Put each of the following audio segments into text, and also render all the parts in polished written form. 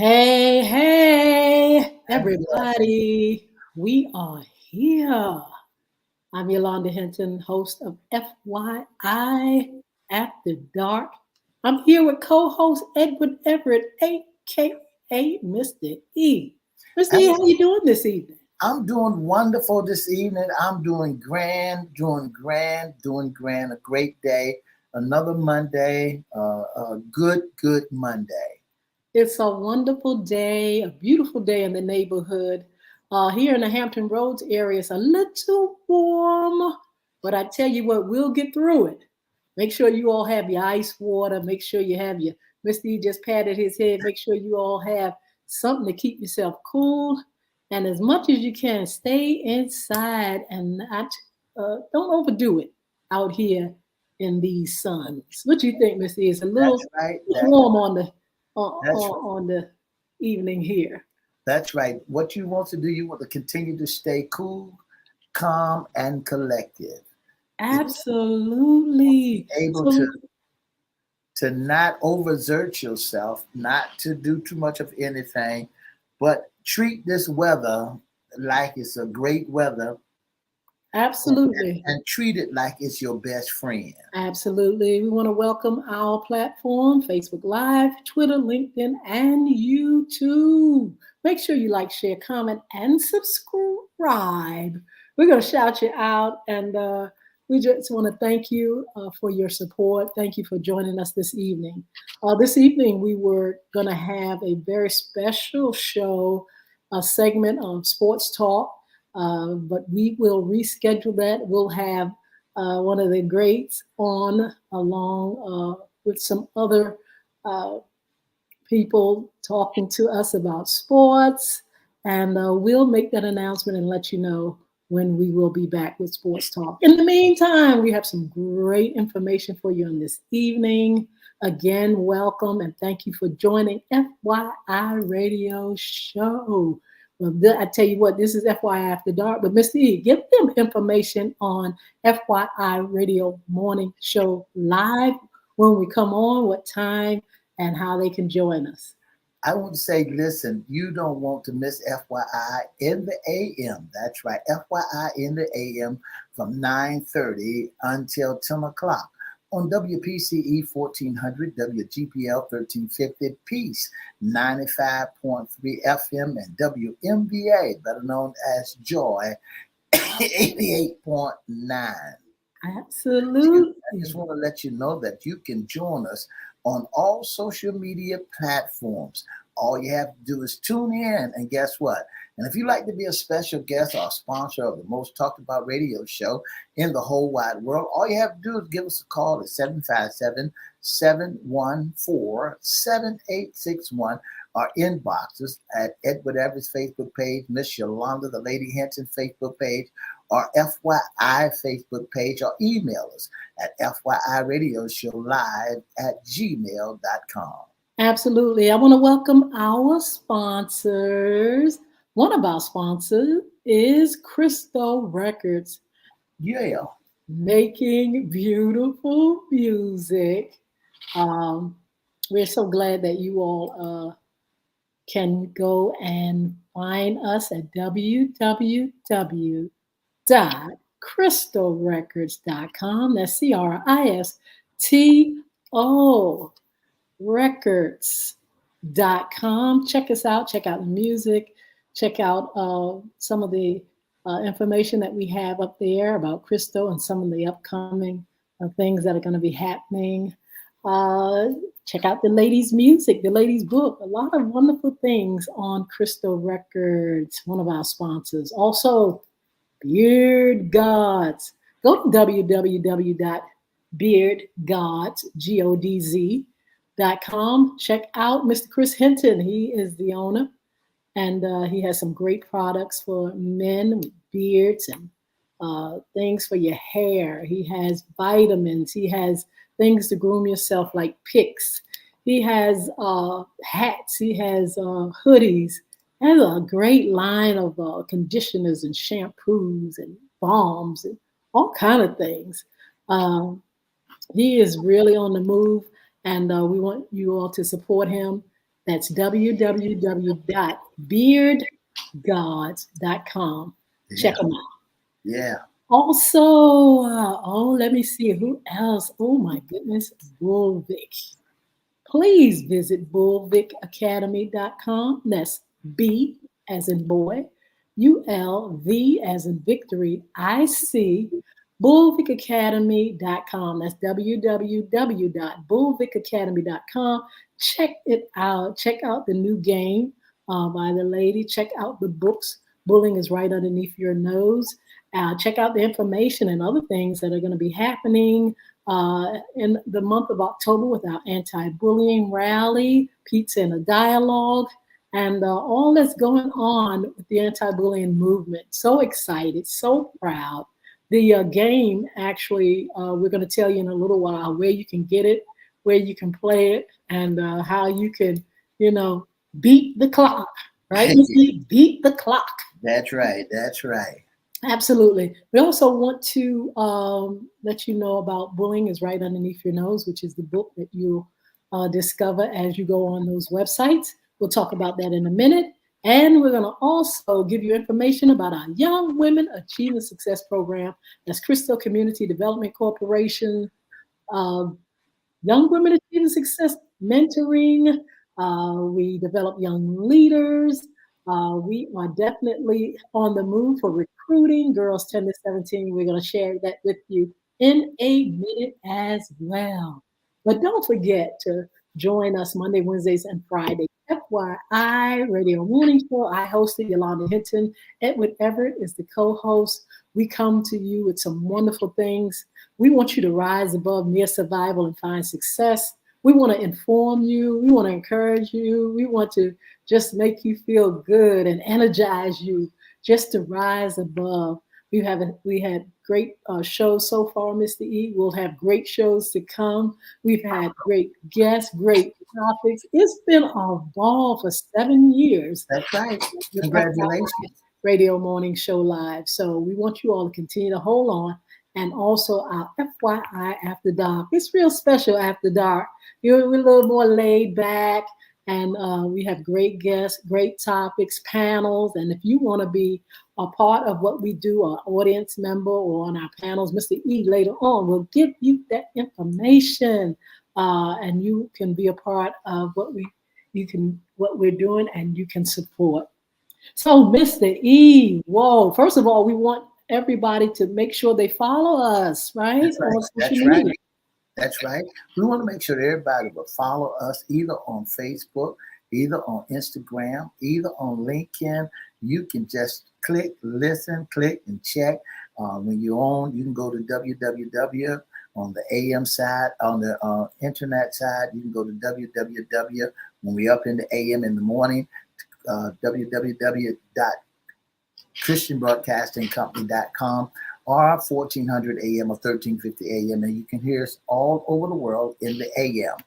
Hey, hey, And yes, everybody. We are here. I'm Yolanda Hinton, host of FYI After Dark. I'm here with co-host Edward Everett, aka Mr. E. Mr. E, and how you doing this evening? I'm doing wonderful this evening. I'm doing grand, doing grand. A great day. Another Monday. A good Monday. It's a wonderful day, a beautiful day in the neighborhood. Here in the Hampton Roads area, it's a little warm, but I tell you what, we'll get through it. Make sure you all have your ice water. Make sure you have your, Mr. E just patted his head. Make sure you all have something to keep yourself cool. And as much as you can, stay inside and don't overdo it out here in these suns. What do you think, Mr. E? It's a That's little right. warm on the That's on the evening here. that's right. What you want to do, you want to continue to stay cool, calm, and collective. It's Absolutely. able to So not overexert yourself, not to do too much of anything, but treat this weather like it's a great weather absolutely. and treat it like it's your best friend. Absolutely. We want to welcome our platform, Facebook Live, Twitter, LinkedIn, and YouTube. Make sure you like, share, comment, and subscribe. We're going to shout you out, and we just want to thank you for your support. Thank you for joining us this evening. This evening, we were going to have a very special show, a segment of sports talk, but we will reschedule that. We'll have one of the greats on along with some other uh, people talking to us about sports. And we'll make that announcement and let you know when we will be back with Sports Talk. In the meantime, we have some great information for you on this evening. Again, welcome and thank you for joining FYI Radio Show. Well, I tell you what, this is FYI After Dark, but Mr. E, give them information on FYI Radio Morning Show Live when we come on, what time, and how they can join us. I would say, listen, you don't want to miss FYI in the AM. That's right, FYI in the AM from 9:30 until 10 o'clock on WPCE 1400, WGPL 1350, Peace 95.3 FM, and WMVA, better known as Joy 88.9. I Absolutely. just want to let you know that you can join us on all social media platforms. All you have to do is tune in, and guess what? And if you'd like to be a special guest or a sponsor of the most talked about radio show in the whole wide world, all you have to do is give us a call at 757-714-7861, or inboxes at Edward Everett's Facebook page, Miss Yolanda, the Lady Hinton Facebook page, or FYI Facebook page, or email us at FYIRadiosHowLive@gmail.com. Absolutely. I want to welcome our sponsors. One of our sponsors is Crystal Records, Yeah. making beautiful music. Um, we're so glad that you all can go and find us at www.crystalrecords.com. That's Cristo records.com. Check us out, check out the music, check out some of the information that we have up there about Crystal and some of the upcoming things that are going to be happening. Uh, Check out the ladies' music, the ladies' book, a lot of wonderful things on Crystal Records, one of our sponsors. Also, Beard Gods. Go to www.beardgods.com. Check out Mr. Chris Hinton. He is the owner, and he has some great products for men with beards and things for your hair. He has vitamins. He has things to groom yourself like picks. He has hats. He has hoodies. Has a great line of conditioners and shampoos and balms and all kind of things. Um, he is really on the move, and we want you all to support him. That's www.beardgods.com. Check Yeah. them out. Yeah. Also, let me see who else. Oh my goodness, Bullvik. Please visit bullvikacademy.com. That's B as in boy, ULV as in victory, IC, bullvikacademy.com. That's www.bullvikacademy.com. Check it out. Check out the new game by the lady. Check out the books. Bullying is right underneath your nose. Check out the information and other things that are going to be happening in the month of October with our anti-bullying rally, Pizza and a Dialogue, and all that's going on with the anti-bullying movement. So excited, so proud. The game, actually, we're going to tell you in a little while where you can get it, where you can play it, and how you can, you know, beat the clock, right? Beat the clock. That's right. That's right. Absolutely. We also want to let you know about Bullying is Right Underneath Your Nose, which is the book that you'll discover as you go on those websites. We'll talk about that in a minute. And we're going to also give you information about our Young Women Achieving Success program. That's Crystal Community Development Corporation. Uh, Young Women Achieving Success mentoring. We develop young leaders. We are definitely on the move for recruiting girls 10 to 17. We're going to share that with you in a minute as well. But don't forget to join us Monday, Wednesdays, and Friday. FYI Radio Morning Show. I hosted Yolanda Hinton. Edward Everett is the co-host. We come to you with some wonderful things. We want you to rise above mere survival and find success. We want to inform you. We want to encourage you. We want to just make you feel good and energize you just to rise above. We had great shows so far, Mr. E. We'll have great shows to come. We've had great guests, great topics. It's been a ball for 7 years. That's right. Congratulations. Radio Morning Show Live. So we want you all to continue to hold on. And also our FYI After Dark. It's real special after dark. We're a little more laid back, and we have great guests, great topics, panels. And if you want to be a part of what we do, an audience member or on our panels, Mr. E later on will give you that information, and you can be a part of what we're doing, and you can support. So, Mr. E, whoa! First of all, we want everybody to make sure they follow us, right? That's right. On social That's media. right. That's right. We want to make sure that everybody will follow us either on Facebook, either on Instagram, either on LinkedIn. You can just click, listen, click, and check. When you're on, you can go to www on the AM side, on the internet side. You can go to www when we're up in the AM in the morning, www.christianbroadcastingcompany.com or 1400 AM or 1350 AM, and you can hear us all over the world in the AM.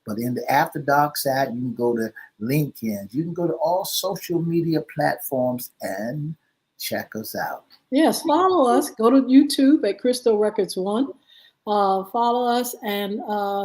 But in the After Dark side, you can go to LinkedIn. You can go to all social media platforms and check us out. Yes, follow us. Go to YouTube at Crystal Records One. Follow us and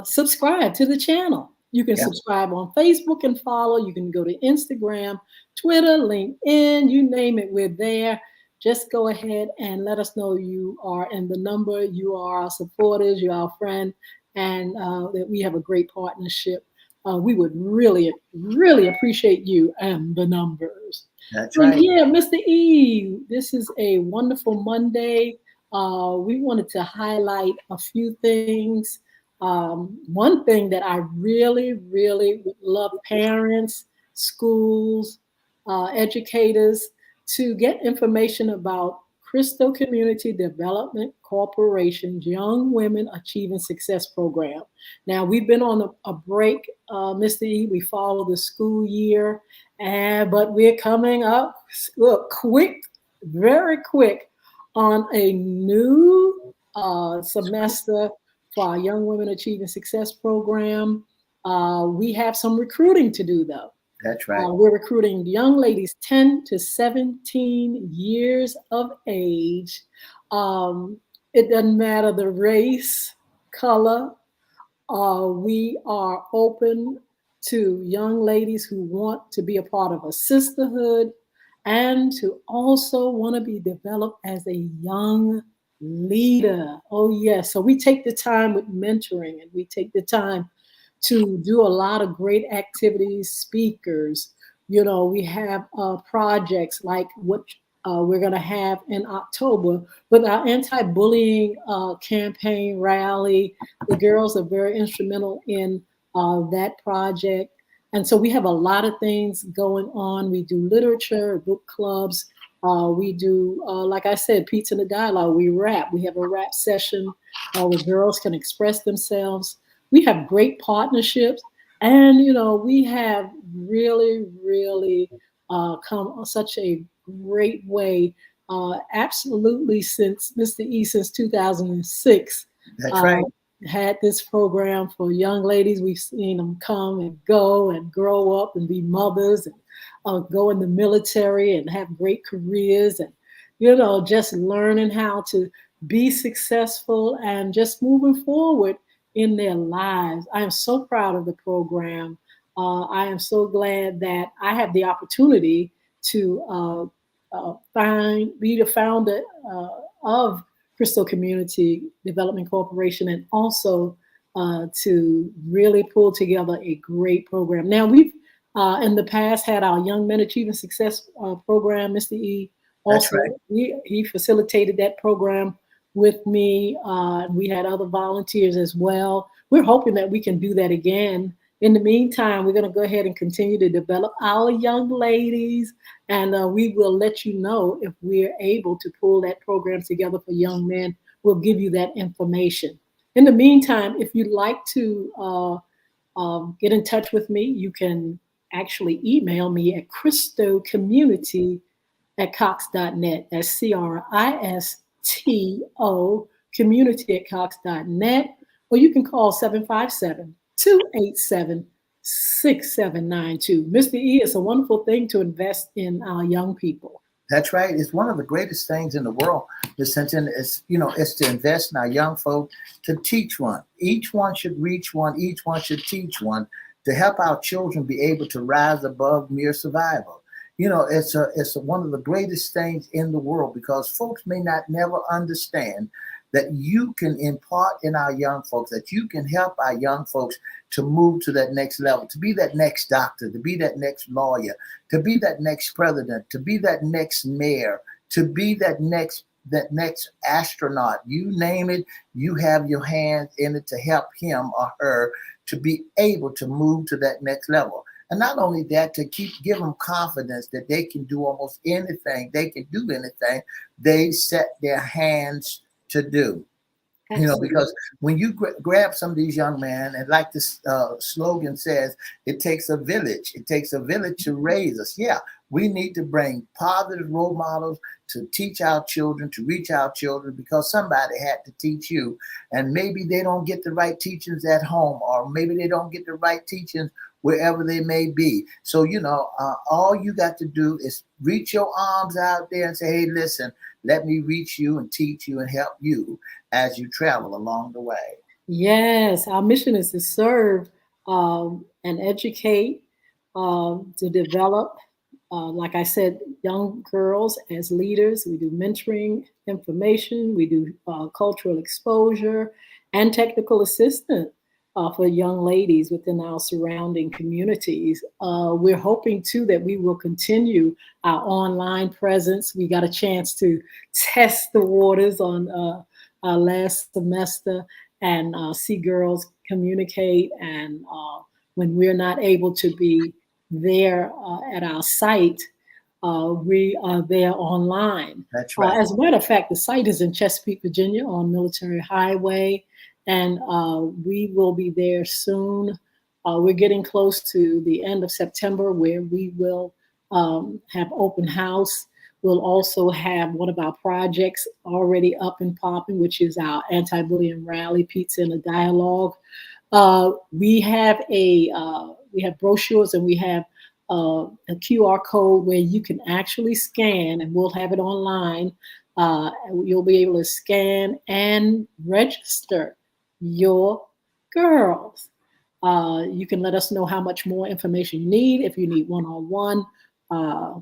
subscribe to the channel. You can subscribe on Facebook and follow. You can go to Instagram, Twitter, LinkedIn, you name it, we're there. Just go ahead and let us know you are in the number, you are our supporters, you're our friend, and that we have a great partnership. We would really, really appreciate you and the numbers. That's right. Yeah, Mr. E, this is a wonderful Monday. We wanted to highlight a few things. One thing that I really, really would love parents, schools, educators to get information about Crystal Community Development Corporation's Young Women Achieving Success program. Now, we've been on a break, Mr. E. We follow the school year, but we're coming up quick, very quick on a new semester for our Young Women Achieving Success program. We have some recruiting to do, though. That's right. We're recruiting young ladies 10 to 17 years of age. It doesn't matter the race, color. We are open to young ladies who want to be a part of a sisterhood and to also want to be developed as a young leader. Oh, yes. So we take the time with mentoring and we take the time to do a lot of great activities, speakers. We have projects like what we're going to have in October with our anti-bullying campaign rally. The girls are very instrumental in that project. And so we have a lot of things going on. We do literature, book clubs. We do, like I said, Pizza and the Dialogue. We rap. We have a rap session where girls can express themselves. We have great partnerships. And, we have really, really come such a great way. Absolutely, since Mr. E, since 2006, That's uh, right. had this program for young ladies. We've seen them come and go and grow up and be mothers and go in the military and have great careers and, just learning how to be successful and just moving forward in their lives. I am so proud of the program. I am so glad that I have the opportunity to be the founder of Crystal Community Development Corporation, and also to really pull together a great program. Now, we've in the past had our Young Men Achieving Success program. Mr. E That's right. also, he facilitated that program with me. We had other volunteers as well. We're hoping that we can do that again. In the meantime, we're going to go ahead and continue to develop our young ladies, and we will let you know if we're able to pull that program together for young men. We'll give you that information. In the meantime, if you'd like to get in touch with me, you can actually email me at cristocommunity@cox.net. That's CRISTO community@cox.net. Or you can call 757-287-6792. Mr. E, it's a wonderful thing to invest in our young people. That's right. It's one of the greatest things in the world. Miss Hinton is, is to invest in our young folk, to teach one. Each one should reach one. Each one should teach one, to help our children be able to rise above mere survival. It's one of the greatest things in the world, because folks may not never understand that you can impart in our young folks, that you can help our young folks to move to that next level, to be that next doctor, to be that next lawyer, to be that next president, to be that next mayor, to be that next astronaut. You name it, you have your hands in it to help him or her to be able to move to that next level. And not only that, to give them confidence that they can do almost anything, they can do anything they set their hands to do. Absolutely. Because when you grab some of these young men, and like this slogan says, it takes a village. It takes a village to raise us. Yeah, we need to bring positive role models to teach our children, to reach our children, because somebody had to teach you. And maybe they don't get the right teachings at home, or maybe they don't get the right teachings wherever they may be. So, all you got to do is reach your arms out there and say, hey, listen, let me reach you and teach you and help you as you travel along the way. Yes, our mission is to serve and educate, to develop, like I said, young girls as leaders. We do mentoring, information, we do cultural exposure, and technical assistance for young ladies within our surrounding communities. We're hoping too that we will continue our online presence. We got a chance to test the waters on our last semester and see girls communicate. And when we're not able to be there at our site, we are there online. That's right. As a matter of fact, the site is in Chesapeake, Virginia on Military Highway, and we will be there soon. We're getting close to the end of September, where we will have open house. We'll also have one of our projects already up and popping, which is our anti-bullying rally, Pizza and a Dialogue. We have brochures, and we have a QR code where you can actually scan, and we'll have it online. You'll be able to scan and register your girls. You can let us know how much more information you need. If you need one-on-one uh,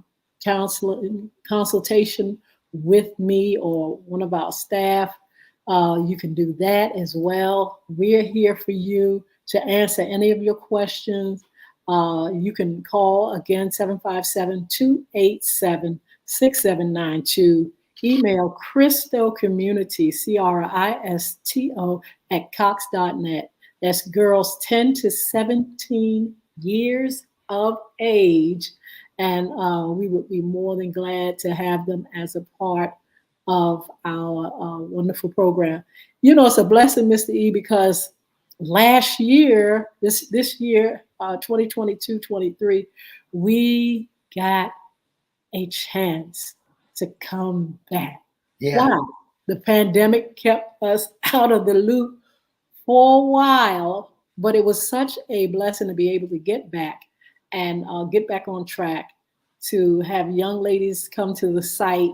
consultation with me or one of our staff, you can do that as well. We're here for you to answer any of your questions. You can call again 757-287-6792. Email Cristo Community, Cristo, at cox.net. That's girls 10 to 17 years of age. And we would be more than glad to have them as a part of our wonderful program. You know, it's a blessing, Mr. E, because last year, this year, 2022-23, we got a chance to come back. Yeah. Wow. The pandemic kept us out of the loop for a while, but it was such a blessing to be able to get back and get back on track, to have young ladies come to the site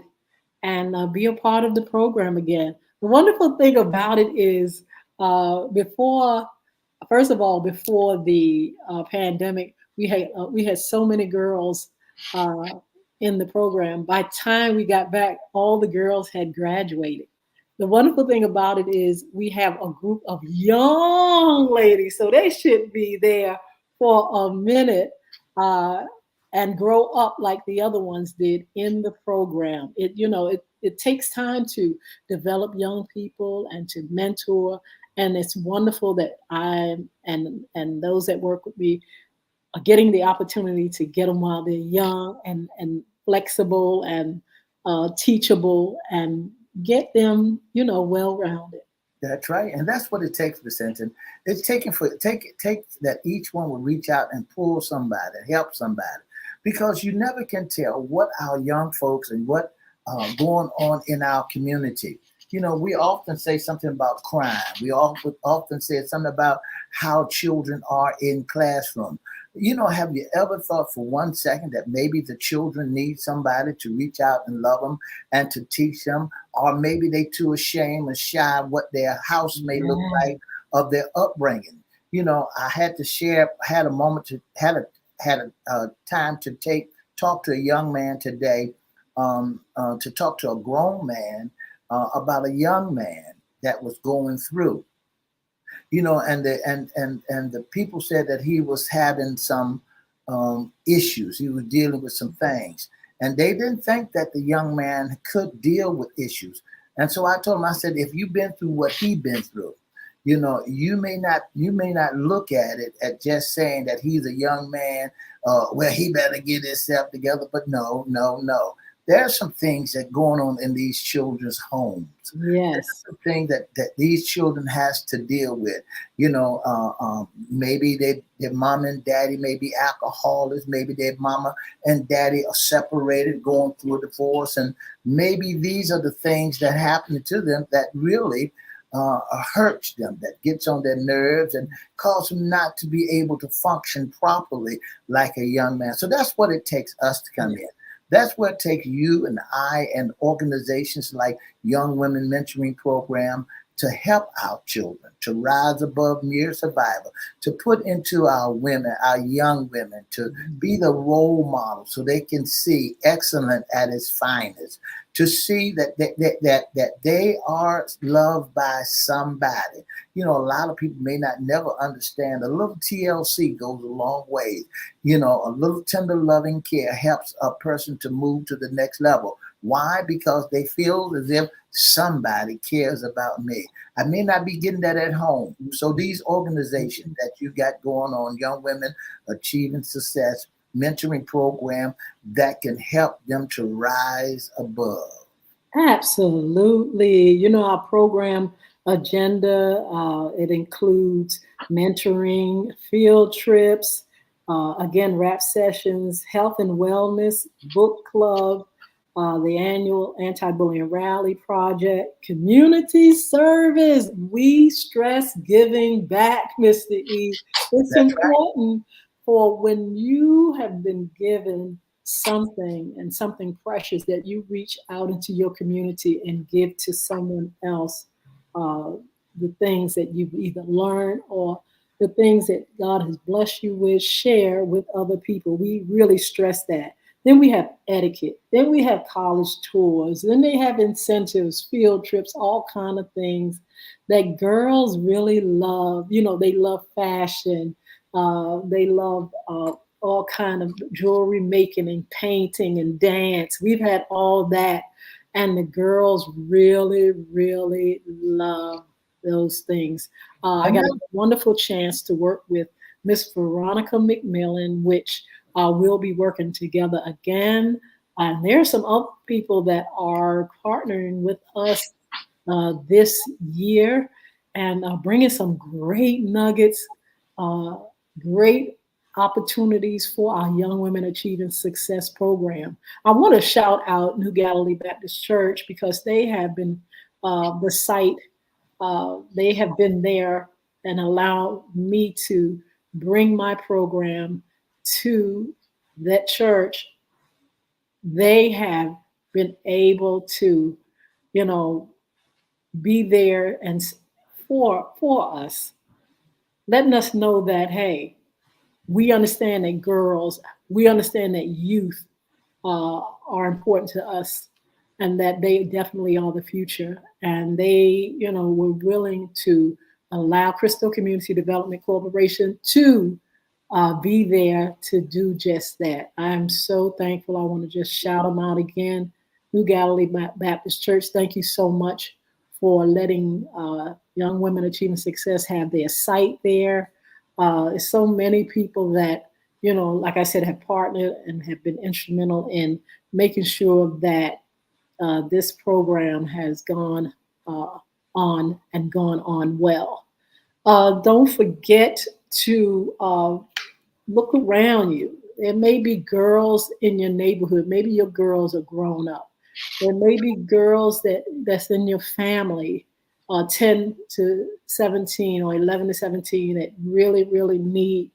and be a part of the program again. The wonderful thing about it is, first of all, before the pandemic, we had so many girls uh, in the program. By the time we got back, all the girls had graduated. The wonderful thing about it is we have a group of young ladies, so they should be there for a minute and grow up like the other ones did in the program. It takes time to develop young people and to mentor, and it's wonderful that I and those that work with me are getting the opportunity to get them while they're young and flexible and teachable, and get them, well rounded. That's right, and that's what it takes, Miss Hinton. It's takes that each one will reach out and pull somebody, help somebody, because you never can tell what our young folks and what going on in our community. We often say something about crime. We often say something about how children are in classroom. Have you ever thought for 1 second that maybe the children need somebody to reach out and love them and to teach them, or maybe they too ashamed and shy of what their house may look like of their upbringing? I had a moment had a time to talk to a young man today, to talk to a grown man about a young man that was going through. And the people said that he was having some issues. He was dealing with some things, and they didn't think that the young man could deal with issues. And so I told him, I said, if you've been through what he's been through, you may not look at it at just saying that he's a young man. Well, he better get himself together. But no. There are some things that going on in these children's homes. Yes. Some things that these children has to deal with. Maybe their mom and daddy may be alcoholics. Maybe their mama and daddy are separated, going through a divorce. And maybe these are the things that happen to them that really hurts them, that gets on their nerves and cause them not to be able to function properly like a young man. So that's what it takes us to come in. That's what it takes you and I and organizations like Young Women Mentoring Program to help our children to rise above mere survival, to put into our women, our young women, to be the role model so they can see excellence at its finest, to see that they are loved by somebody. A lot of people may not never understand. A little TLC goes a long way. A little tender loving care helps a person to move to the next level. Why? Because they feel as if somebody cares about me. I may not be getting that at home. So these organizations that you got going on, Young Women Achieving Success Mentoring Program, that can help them to rise above. Absolutely. Our program agenda, it includes mentoring, field trips, again, rap sessions, health and wellness, book club, the annual anti-bullying rally project, community service. We stress giving back, Mr. E. It's That's important for when you have been given something and something precious, that you reach out into your community and give to someone else the things that you've either learned or the things that God has blessed you with, share with other people. We really stress that. Then we have etiquette. Then we have college tours. Then they have incentives, field trips, all kind of things that girls really love. You know, they love fashion. They love all kind of jewelry making and painting and dance. We've had all that, and the girls really, really love those things. I And got a then, wonderful chance to work with Miss Veronica McMillan, which we'll be working together again. And there are some other people that are partnering with us this year and bringing some great nuggets, uh, great opportunities for our Young Women Achieving Success program. I want to shout out New Galilee Baptist Church because they have been the site, they have been there and allowed me to bring my program to that church. They have been able to, you know, be there and for us, letting us know that hey, we understand that girls, we understand that youth are important to us, and that they definitely are the future. And they, you know, were willing to allow Crystal Community Development Corporation to be there to do just that. I'm so thankful. I want to just shout them out again. New Galilee Baptist Church, thank you so much for letting Young Women Achieving Success have their site there. So many people that, you know, like I said, have partnered and have been instrumental in making sure that this program has gone on and gone on well. Don't forget to look around you. There may be girls in your neighborhood. Maybe your girls are grown up. There may be girls that's in your family, 10 to 17 or 11 to 17, that really, really need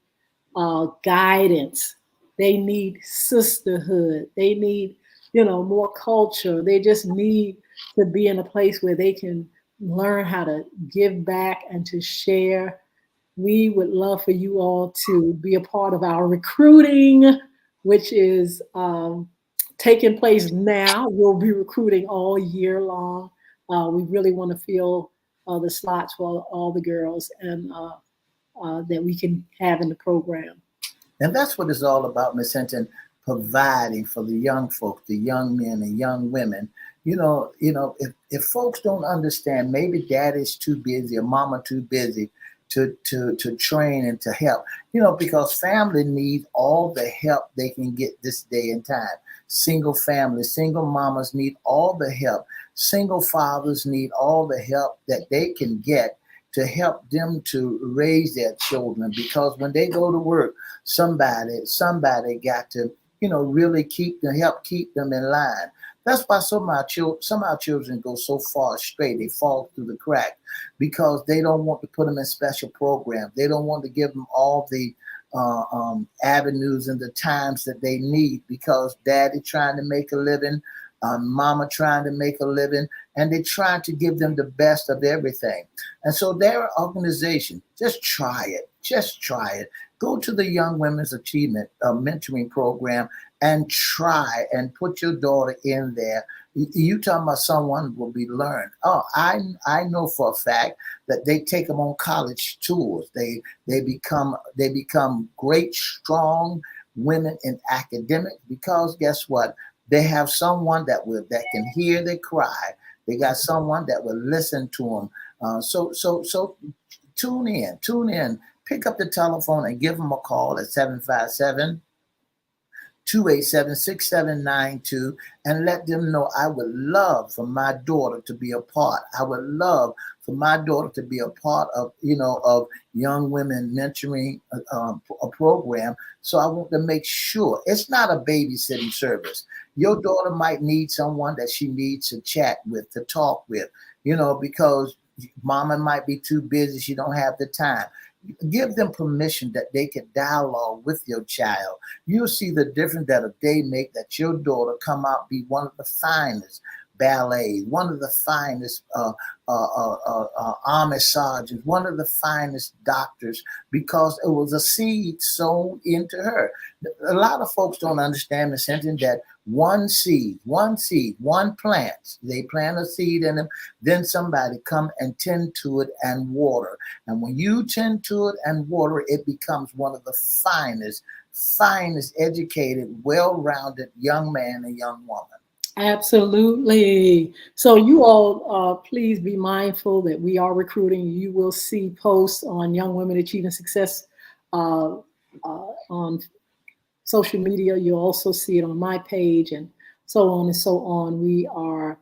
guidance. They need sisterhood. They need, you know, more culture. They just need to be in a place where they can learn how to give back and to share. We would love for you all to be a part of our recruiting, which is taking place now. We'll be recruiting all year long. We really want to fill the slots for all the girls and that we can have in the program. and that's what it's all about, Miss Hinton, providing for the young folks, the young men and young women. If folks don't understand, maybe daddy's too busy or mama too busy to train and to help, because family needs all the help they can get this day and time. Single families, single mamas need all the help. Single fathers need all the help that they can get to help them to raise their children, because when they go to work, somebody got to, really help keep them in line. That's why some of our children go so far astray. They fall through the crack because they don't want to put them in special programs. They don't want to give them all the avenues and the times that they need, because daddy trying to make a living, mama trying to make a living, and they try to give them the best of everything. And so their organization, just try it. Just try it. Go to the Young Women's Achievement Mentoring Program and try and put your daughter in there. You talking about someone will be learned. Oh, I know for a fact that they take them on college tours. They become great, strong women in academics, because guess what? They have someone that can hear their cry. They got someone that will listen to them. So tune in. Pick up the telephone and give them a call at 757-287-6792 and let them know, I would love for my daughter to be a part. I would love for my daughter to be a part of Young Women Mentoring a program. So I want to make sure it's not a babysitting service. Your daughter might need someone that she needs to chat with, to talk with, because mama might be too busy. She don't have the time. Give them permission that they can dialogue with your child. You'll see the difference that a day make, that your daughter come out be one of the finest ballets, one of the finest army sergeants, one of the finest doctors, because it was a seed sown into her. A lot of folks don't understand the sentence that one seed, one plant. They plant a seed in them, then somebody come and tend to it and water. And when you tend to it and water, it becomes one of the finest educated, well-rounded young man and young woman. Absolutely. So you all, please be mindful that we are recruiting. You will see posts on Young Women Achieving Success uh, on social media. You'll also see it on my page and so on and so on. We are,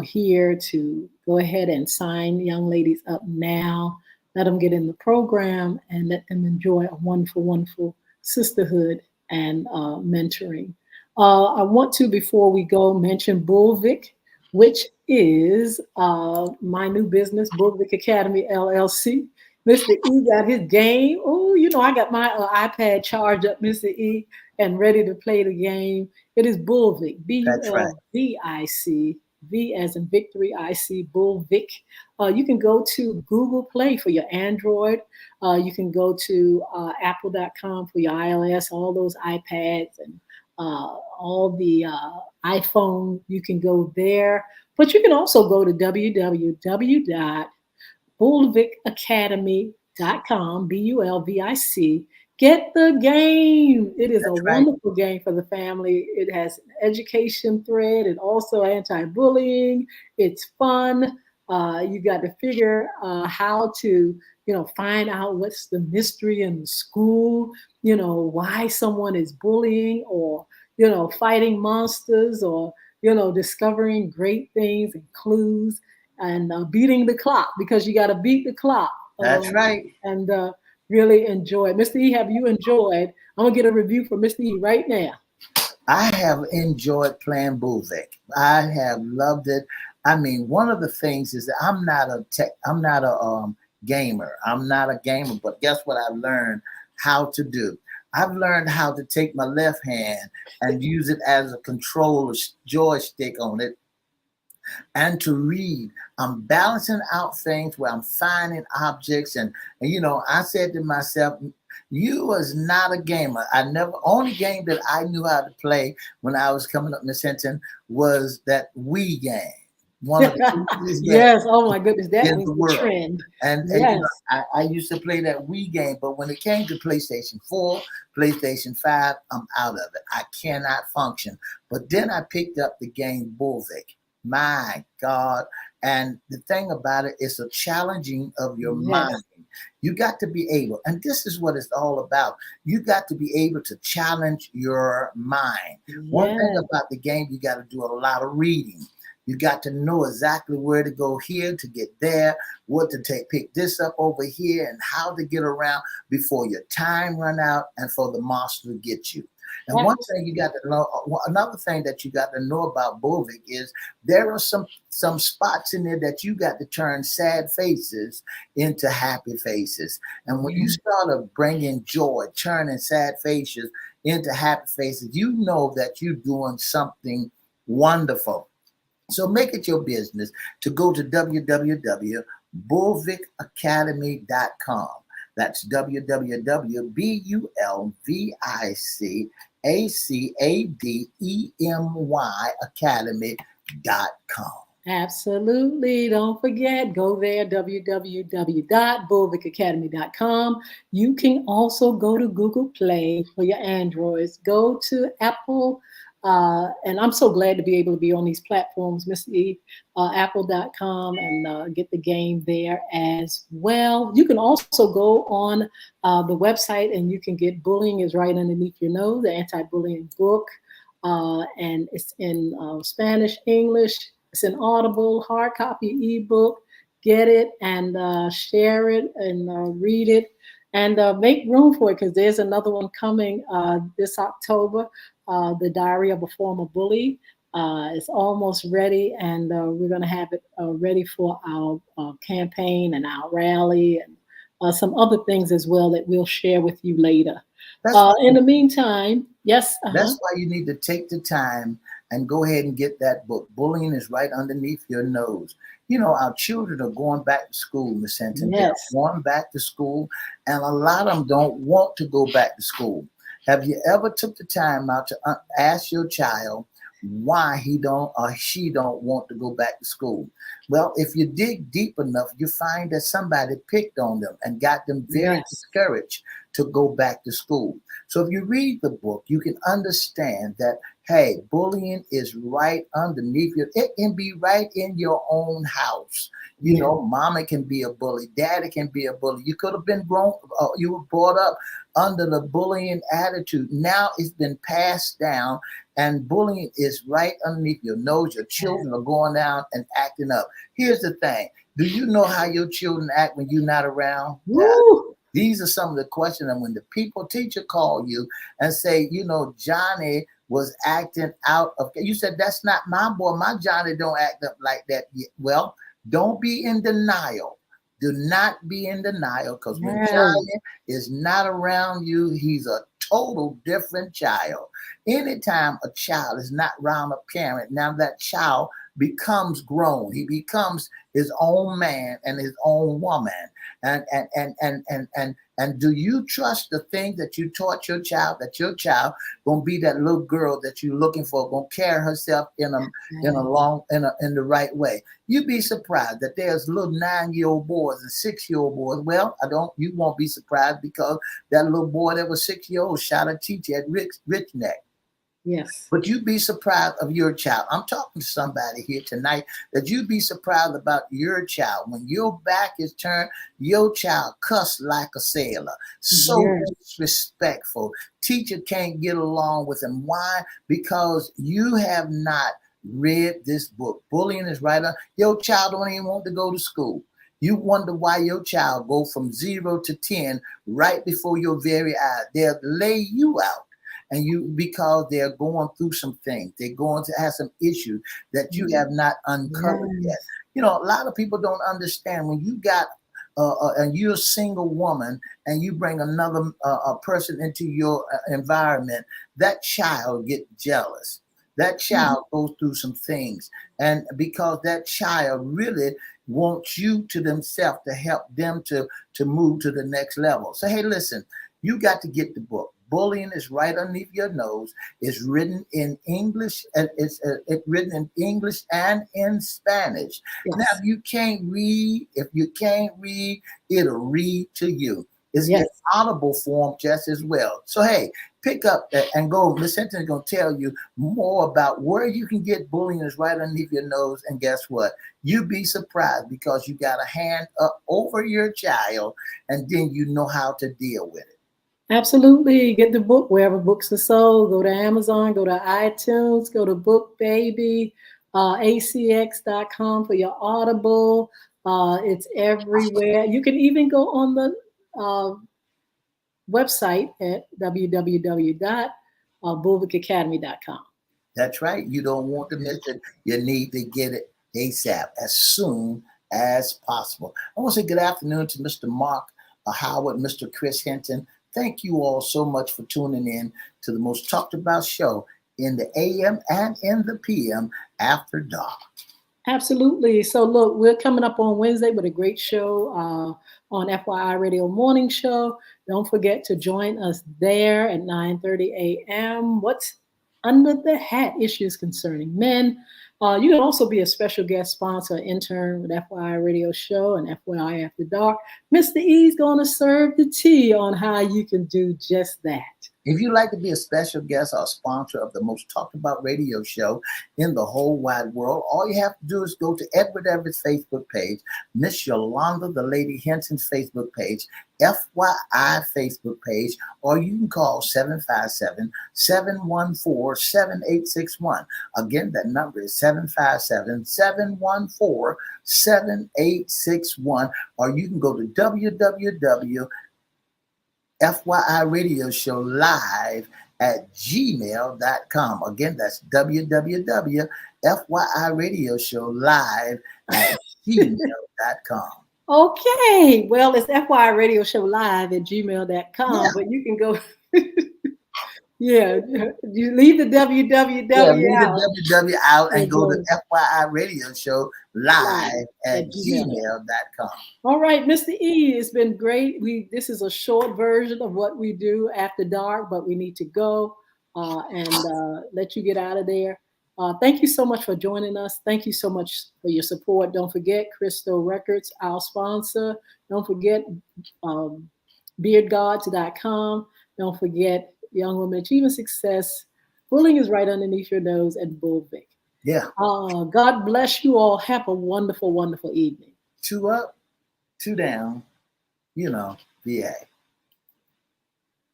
here to go ahead and sign young ladies up now. Let them get in the program and let them enjoy a wonderful, wonderful sisterhood and mentoring. I want to, before we go, mention Bullvik, which is my new business, Bullvik Academy LLC. Mr. E got his game. Oh, I got my iPad charged up, Mr. E, and ready to play the game. It is Bullvik, That's right. Bulvic, V as in victory, IC, Bullvik. You can go to Google Play for your Android. You can go to apple.com for your iOS, all those iPads and all the iPhone. You can go there. But you can also go to www.bulvicacademy.com, Bulvic. Get the game. It is a That's right. wonderful game for the family. It has an education thread and also anti-bullying. It's fun. You got to figure how to, find out what's the mystery in the school, why someone is bullying or, fighting monsters or, discovering great things and clues and beating the clock, because you got to beat the clock That's right. and really enjoy it. Mr. E, have you enjoyed? I'm going to get a review from Mr. E right now. I have enjoyed playing Bulvic. I have loved it. I mean, one of the things is that I'm not a gamer. I'm not a gamer, but guess what I've learned how to do? I've learned how to take my left hand and use it as a controller joystick on it and to read. I'm balancing out things where I'm finding objects and I said to myself, you was not a gamer. Only game that I knew how to play when I was coming up, Miss Hinton, was that Wii game. One of the easiest games Yes. Oh my goodness, that in was the the world. trend. And Yes. I used to play that Wii game, but when it came to PlayStation 4, PlayStation 5, I'm out of it. I cannot function. But then I picked up the game Bulvic. My God. And the thing about it is a challenging of your Yes. mind. You got to be able, and this is what it's all about. You got to be able to challenge your mind. One thing Yes. about the game, you got to do a lot of reading. You got to know exactly where to go here to get there, what to pick this up over here, and how to get around before your time run out and for the monster to get you. And one thing you got to know, another thing that you got to know about Bulvic is there are some spots in there that you got to turn sad faces into happy faces. And when you start bringing joy, turning sad faces into happy faces, you know that you're doing something wonderful. So make it your business to go to www.bulvicacademy.com. That's www.bulvicacademy academy.com. Absolutely. Don't forget, go there, www.bulvicacademy.com. You can also go to Google Play for your Androids. Go to Apple. And I'm so glad to be able to be on these platforms, Mr. E, apple.com, and get the game there as well. You can also go on the website and you can get Bullying is Right Underneath Your Nose, the anti-bullying book. And it's in Spanish, English. It's an Audible, hard copy ebook. Get it and share it and read it and make room for it, because there's another one coming this October, The Diary of a Former Bully. It's almost ready, and we're going to have it ready for our campaign and our rally and some other things as well that we'll share with you later. In the meantime, yes. That's why you need to take the time and go ahead and get that book. Bullying is right underneath your nose. You know, our children are going back to school, Miss Hinton. They're Yes. going back to school, and a lot of them don't want to go back to school. Have you ever took the time out to ask your child why he don't or she don't want to go back to school? Well, if you dig deep enough, you find that somebody picked on them and got them very Yes. discouraged to go back to school. So if you read the book, you can understand that, hey, bullying is right underneath you. It can be right in your own house. You Yeah. know, mama can be a bully, daddy can be a bully. You could have been grown, you were brought up under the bullying attitude. Now it's been passed down, and bullying is right underneath your nose. Your children are going down and acting up. Here's the thing. Do you know how your children act when you're not around? Woo! These are some of the questions. And when the people teacher call you and say, you know, Johnny was acting out of, you said, that's not my boy. My Johnny don't act up like that yet. Well, don't be in denial. Do not be in denial, because when Yes. Johnny is not around you, he's a total different child. Anytime a child is not around a parent, now that child becomes grown. He becomes his own man and his own woman. And do you trust the thing that you taught your child, that your child gonna be that little girl that you're looking for, gonna carry herself in the right way? You'd be surprised that there's little 9-year-old boys and 6-year-old boys. Well, you won't be surprised, because that little boy that was 6 years old shot a teacher at Rich Neck. Yes. But you'd be surprised of your child. I'm talking to somebody here tonight that you'd be surprised about your child. When your back is turned, your child cuss like a sailor. So Yes. disrespectful. Teacher can't get along with him. Why? Because you have not read this book. Bullying is right on. Your child don't even want to go to school. You wonder why your child go from 0 to 10 right before your very eyes. They'll lay you out. And because they're going through some things, they're going to have some issues that you have not uncovered yet. Yes. You know, a lot of people don't understand when you got and you're a single woman and you bring another a person into your environment, that child get jealous. That child goes through some things, and because that child really wants you to themselves to help them to move to the next level. So hey, listen, you got to get the book. Bullying is right underneath your nose. It's written in English. It's written in English and in Spanish. Now, Yes. if you can't read, it'll read to you. It's in Yes. audible form just as well. So hey, pick up and go. Miss Hinton is going to tell you more about where you can get. Bullying is right underneath your nose. And guess what? You'd be surprised, because you got a hand up over your child, and then you know how to deal with it. Absolutely. Get the book wherever books are sold. Go to Amazon, go to iTunes, go to Book Baby, acx.com for your Audible. It's everywhere. You can even go on the uh, website at www.bulwarkacademy.com. That's right. You don't want to miss it. You need to get it ASAP, as soon as possible. I want to say good afternoon to Mr. Mark Howard, Mr. Chris Hinton. Thank you all so much for tuning in to the most talked about show in the AM and in the PM after dark. Absolutely. So, look, we're coming up on Wednesday with a great show on FYI Radio Morning Show. Don't forget to join us there at 9:30 a.m. What's under the hat? Issues concerning men. You can also be a special guest sponsor, intern with FYI Radio Show and FYI After Dark. Mr. E's going to serve the tea on how you can do just that. If you'd like to be a special guest or sponsor of the most talked about radio show in the whole wide world, all you have to do is go to Everette's Facebook page, Miss Yolanda, the Lady Hinton's Facebook page, FYI Facebook page, or you can call 757-714-7861. Again, that number is 757-714-7861, or you can go to FYI Radio Show Live at gmail.com. Again, that's www.FYI Radio Show Live at gmail.com. Okay. Well, it's FYI Radio Show Live at gmail.com, Yeah. but you can go Yeah, you leave the Yeah, www leave out the WW out and and go to go FYI Radio Show live live at at Gmail. gmail.com. All right, Mr. E, it's been great. This is a short version of what we do after dark, but we need to go and let you get out of there. Thank you so much for joining us. Thank you so much for your support. Don't forget Crystal Records, our sponsor. Don't forget um, beardgods.com. Don't forget Young Women Achieving Success. Bullying is right underneath your nose at Bullvic. Yeah, God bless you all. Have a wonderful, wonderful evening. 2 up, 2 down, VA.